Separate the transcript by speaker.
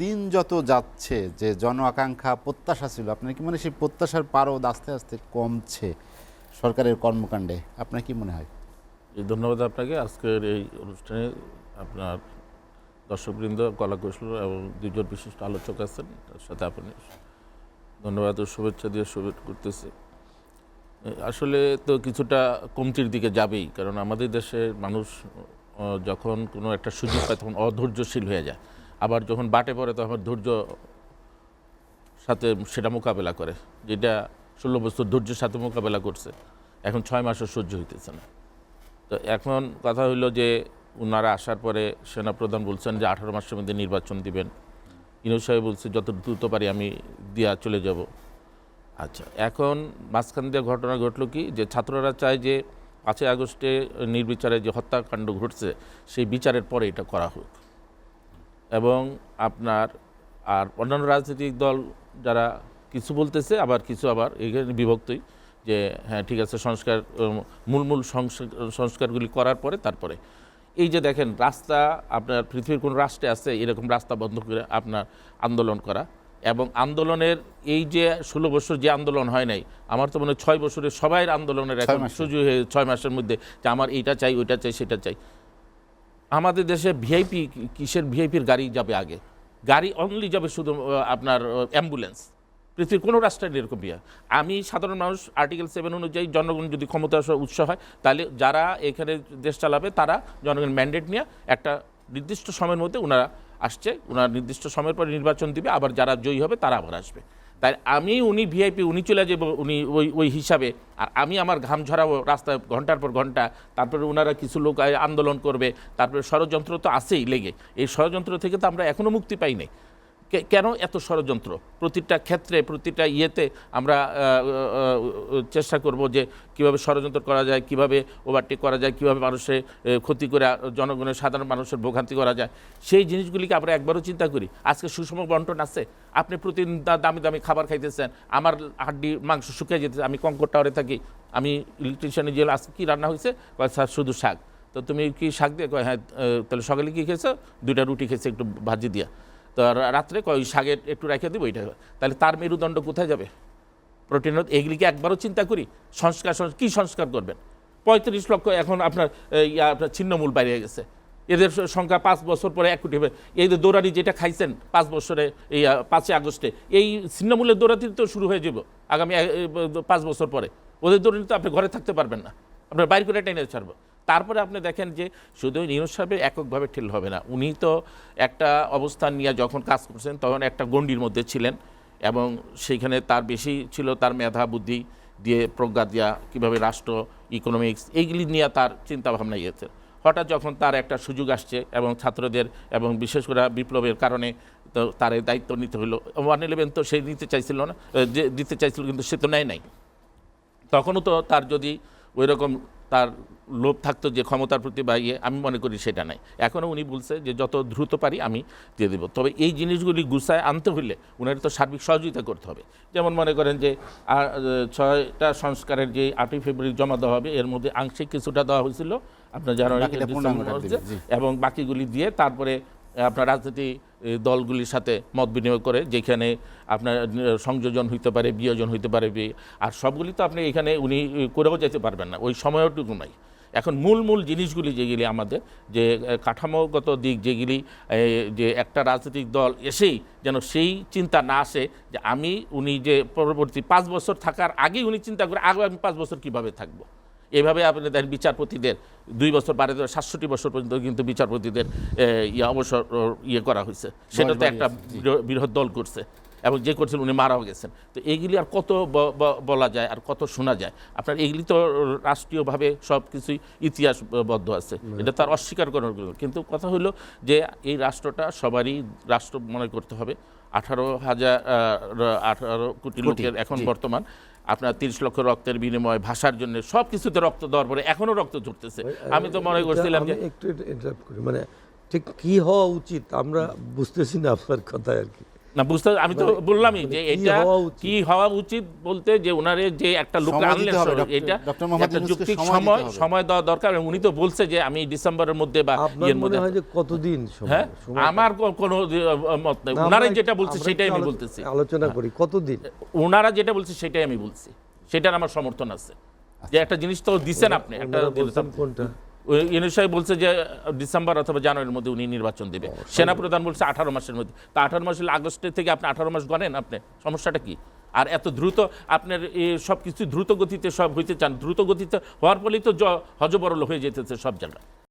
Speaker 1: দিন যত যাচ্ছে যে জন আকাঙ্ক্ষা প্রত্যাশা ছিল, আপনার কি মনে হয় সেই প্রত্যাশার পারদ আস্তে আস্তে কমছে সরকারের কর্মকাণ্ডে? আপনার কি মনে হয়?
Speaker 2: ধন্যবাদ আপনাকে। আজকের এই অনুষ্ঠানে আপনার দর্শকবৃন্দ, কলাকৌশল এবং দুজন বিশিষ্ট আলোচক আছেন, তার সাথে আপনি ধন্যবাদ ও শুভেচ্ছা দিয়ে শুভেচ্ছা করতেছি। আসলে তো কিছুটা কমতির দিকে যাবেই, কারণ আমাদের দেশের মানুষ যখন কোনো একটা সুযোগ পায় তখন অধৈর্যশীল হয়ে যায়, আবার যখন বাটে পড়ে তখন ধৈর্য সাথে সেটা মোকাবেলা করে, যেটা 16 বছর ধৈর্যের সাথে মোকাবেলা করছে, এখন 6 মাসও সহ্য হইতেছে না। তো এখন কথা হইল যে ওনারা আসার পরে সেনাপ্রধান বলছেন যে 18 মাসের মধ্যে নির্বাচন দিবেন। ইউনূস সাহেব বলছে যত দ্রুত পারি আমি দিয়া চলে যাব। আচ্ছা, এখন মাঝখান দিয়ে ঘটনা ঘটলো কি, যে ছাত্ররা চায় যে 5ই আগস্টে নির্বিচারে যে হত্যাকাণ্ড ঘটছে সেই বিচারের পরে এটা করা হোক, এবং আপনার আর অন্যান্য রাজনৈতিক দল যারা কিছু বলতেছে, আবার কিছু আবার এখানে বিভক্তই, যে হ্যাঁ ঠিক আছে সংস্কার, মূল সংস্কারগুলি করার পরে তারপরে। এই যে দেখেন রাস্তা, আপনার পৃথিবীর কোন রাষ্ট্রে আছে এরকম রাস্তা বন্ধ করে আপনার আন্দোলন করা, এবং আন্দোলনের এই যে 16 বছর যে আন্দোলন হয় নাই, আমার তো মনে হয় 6 বছরে সবাই আন্দোলনের এখন সুযোগ হয়ে 6 মাসের মধ্যে যে আমার এইটা চাই, ওইটা চাই, সেটা চাই। আমাদের দেশে ভিআইপি, কিসের ভিআইপির গাড়ি যাবে আগে? গাড়ি অনলি যাবে শুধু আপনার অ্যাম্বুলেন্স। পৃথিবীর কোনো রাষ্ট্রের এরকম বিয়া। আমি সাধারণ মানুষ, আর্টিকেল 7 অনুযায়ী জনগণ যদি ক্ষমতা উৎস হয়, তাহলে যারা এখানে দেশ চালাবে তারা জনগণের ম্যান্ডেট নিয়ে একটা নির্দিষ্ট সময়ের মধ্যে ওনারা আসছে, ওনারা নির্দিষ্ট সময়ের পরে নির্বাচন দিবে, আবার যারা জয়ী হবে তারা আবার আসবে। তাই উনি ভিআইপি, উনি চলে যাবো উনি ওই হিসাবে, আর আমি আমার ঘাম ঝরাবো রাস্তায় ঘন্টার পর ঘন্টা, তারপরে ওনারা কিছু লোক আন্দোলন করবে, তারপরে ষড়যন্ত্র তো আছেই লেগে। এই ষড়যন্ত্র থেকে তো আমরা এখনও মুক্তি পাই নাই। কেন এত ষড়যন্ত্র? প্রতিটা ক্ষেত্রে, প্রতিটা ইয়েতে আমরা চেষ্টা করব যে কিভাবে ষড়যন্ত্র করা যায়, কিভাবে ওভারটেক করা যায়, কিভাবে মানুষের ক্ষতি করে জনগণের, সাধারণ মানুষের ভোগান্তি করা যায়, সেই জিনিসগুলিকে আমরা একবারও চিন্তা করি। আজকে সুষম বন্টন আছে, আপনি প্রতিদিন দামি দামি খাবার খাইতেছেন, আমার হাড্ডি মাংস শুকিয়ে যেতেছে, আমি কঙ্কর টাওয়ারে থাকি, আমি ইলেকট্রিশিয়ানে যে আজকে কী রান্না হয়েছে, স্যার শুধু শাক। তো তুমি কি শাক দিয়ে? হ্যাঁ। তাহলে সকালে কী খেয়েছো? 2টা রুটি খেয়েছে একটু ভাজি দিয়া। তো রাত্রে ওই শাকের একটু রেখে দেবো, ওইটা। তাহলে তার মেরুদণ্ড কোথায় যাবে? প্রোটিন। এগুলিকে একবারও চিন্তা করি। সংস্কার কী সংস্কার করবেন? 35 লক্ষ এখন আপনার আপনার ছিন্নমূল বাইরে গেছে, এদের সংখ্যা 5 বছর পরে 1 কোটি হবে। এই যে দৌড়ানি যেটা খাইছেন 5 বছরে, এই 5ই আগস্টে, এই ছিন্নমূলের দৌড়াতি তো শুরু হয়ে যাব আগামী 5 বছর পরে। ওদের দৌড়ানি তো আপনি ঘরে থাকতে পারবেন না, আপনার বাইরে করে টেনে ছাড়বো। তারপরে আপনি দেখেন যে শুধু ইউনূস সাহেব এককভাবে ঠেল হবে না, উনি তো একটা অবস্থান নিয়ে যখন কাজ করছেন তখন একটা গণ্ডির মধ্যে ছিলেন, এবং সেইখানে তার বেশি ছিল তার মেধা বুদ্ধি দিয়ে, প্রজ্ঞা দিয়া, কীভাবে রাষ্ট্র, ইকোনমিক্স, এইগুলি নিয়ে তার চিন্তাভাবনা ইয়েছে। হঠাৎ যখন তার একটা সুযোগ আসছে এবং ছাত্রদের এবং বিশেষ করে বিপ্লবের কারণে তো তার দায়িত্ব নিতে হলো। 111 তো সে নিতে চাইছিল না, যে দিতে চাইছিল, কিন্তু সে তো নেয় নাই। তখনও তো তার যদি ওই রকম তার লোভ থাকতো যে ক্ষমতার প্রতি বা ইয়ে, আমি মনে করি সেটা নাই। এখনও উনি বলছে যে যত দ্রুত পারি আমি দিয়ে দেবো। তবে এই জিনিসগুলি গুছায় আনতে হলে উনার তো সার্বিক সহযোগিতা করতে হবে। যেমন মনে করেন যে 6টা সংস্কারের যে 8ই ফেব্রুয়ারি জমা দেওয়া হবে, এর মধ্যে আংশিক কিছুটা দেওয়া হয়েছিল আপনার জানুয়ারি, এবং বাকিগুলি দিয়ে তারপরে আপনার রাজনীতি দলগুলির সাথে মত বিনিময় করে, যেখানে আপনার সংযোজন হইতে পারে, বিয়োজন হইতে পারে, আর সবগুলি তো আপনি এখানে উনি করেও যেতে পারবেন না, ওই সময়টুকু নাই। এখন মূল জিনিসগুলি যেগুলি আমাদের যে কাঠামোগত দিক, যেগুলি যে একটা রাজনৈতিক দল এসেই যেন সেই চিন্তা না আসে যে উনি যে পরবর্তী 5 বছর থাকার আগেই উনি চিন্তা করে আগামী 5 বছর কীভাবে থাকবো। এভাবে আপনি দেখেন বিচারপতিদের 2 বছর বাড়ে 67 বছর পর্যন্ত কিন্তু বিচারপতিদের অবসর করা হয়েছে, সেটা তো একটা বৃহৎ দল করছে, এবং যে করছেন উনি মারাও গেছেন। তো এইগুলি আর কত বলা যায় আর কত শোনা যায়? আপনার এইগুলি তো রাষ্ট্রীয়ভাবে সব কিছুই ইতিহাসবদ্ধ আছে, এটা তার অস্বীকার করার। কিন্তু কথা হলো যে এই রাষ্ট্রটা সবারই রাষ্ট্র মনে করতে হবে। 18 কোটি লোকের এখন বর্তমান আপনার 30 লক্ষ রক্তের বিনিময়, ভাষার জন্য সব কিছুতে রক্ত দেওয়ার পরে এখনো রক্ত ঝরতেছে। আমি তো মনে করছিলাম যে
Speaker 3: একটু ইন্টারাপ্ট করি, মানে ঠিক কি হওয়া উচিত আমরা বুঝতেছি না আপনার কথায় আর কি।
Speaker 2: না বুঝতে, আমি তো বললামই যে
Speaker 3: কি
Speaker 2: এটা
Speaker 3: হওয়া উচিত?
Speaker 2: কি হওয়া উচিত বলতে যে ওনারে যে একটা লোক
Speaker 1: সময়
Speaker 2: আনলেন,
Speaker 1: দিতে হবে,
Speaker 2: এটা
Speaker 1: ডক্টর মোহাম্মদ
Speaker 2: একটা
Speaker 1: ইউনূসকে
Speaker 2: যৌক্তিক
Speaker 1: সময় দিতে হবে।
Speaker 2: সময় দেওয়া দরকার। এবং উনি তো বলছে যে আমি ডিসেম্বরের মধ্যে বা
Speaker 3: আপনার
Speaker 2: ইয়ের
Speaker 3: মনে
Speaker 2: মধ্যে।
Speaker 3: হয় যে কতদিন সময়?
Speaker 2: হ্যাঁ,
Speaker 3: সময়-
Speaker 2: আমার কোনো মত নেই,
Speaker 3: না,
Speaker 2: ওনারাই
Speaker 3: আমরা
Speaker 2: যেটা বলছে
Speaker 3: আমরা
Speaker 2: সেটাই
Speaker 3: একটু
Speaker 2: আমি বলতেছি।
Speaker 3: আলোচনা করি কতদিন।
Speaker 2: ওনারা যেটা বলছে সেটাই আমি বলছি, সেটার আমার সমর্থন আছে। যে একটা জিনিস তো দিচ্ছেন আপনি, একটা
Speaker 3: ওনারা বলছেন কোনটা?
Speaker 2: ইউনূস সাহেব বলছে যে ডিসেম্বর অথবা জানুয়ারির মধ্যে উনি নির্বাচন দেবে, সেনাপ্রধান বলছে 18 মাসের মধ্যে। তা 18 মাস হলে আগস্টের থেকে আপনি 18 মাস গণেন, আপনি সমস্যাটা কি? আর এত দ্রুত আপনার সব কিছু দ্রুত গতিতে সব হইতে চান, দ্রুত গতিতে হওয়ার ফলেই তো হজবরল হয়ে যেতেছে সব জায়গায়।